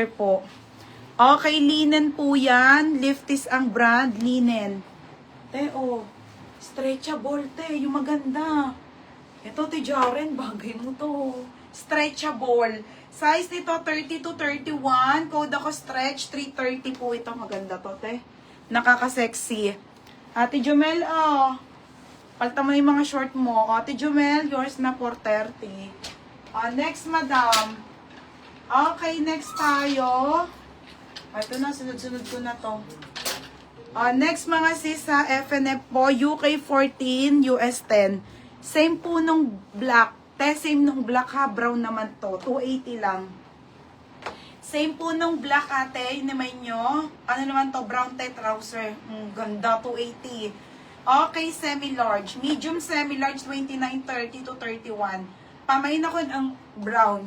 po. Okay, linen po yan. Lifties ang brand, linen. Te, oh. Stretchable, te. Yung maganda. Ito, te Jaren, bagay mo to. Stretchable. Size nito, 30 to 31. Code ako stretch, 330 po ito. Maganda to, te. Nakaka-sexy. Ate Jumel, oh. Palta mo yung mga short mo. Ate Jumel, yours na 430. Next, madam. Okay, next tayo. Ito na, sunod-sunod ko na to. Next mga sis sa FNF po, UK 14, US 10. Same po nung black. Same nung black ha, brown naman to. 280 lang. Same po nung black ate, naman nyo. Ano naman to, brown tie trouser. Ganda, 280. Okay, semi-large. Medium semi-large, 29, 30 to 31. Pamain ako ng brown.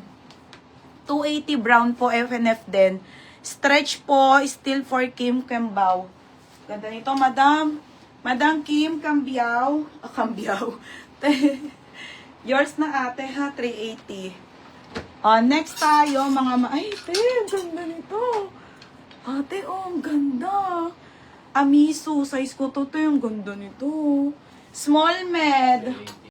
280 brown po, FNF din. Stretch po, still for Kim Cambiao. Ganda nito, madam. Madam Kim Cambiao. Cambiao. Yours na ate ha, 380. Next tayo, mga ay, te, ang ganda nito. Ate, oh, ang ganda. Amisu, size ko to, te, ang ganda nito. Small med.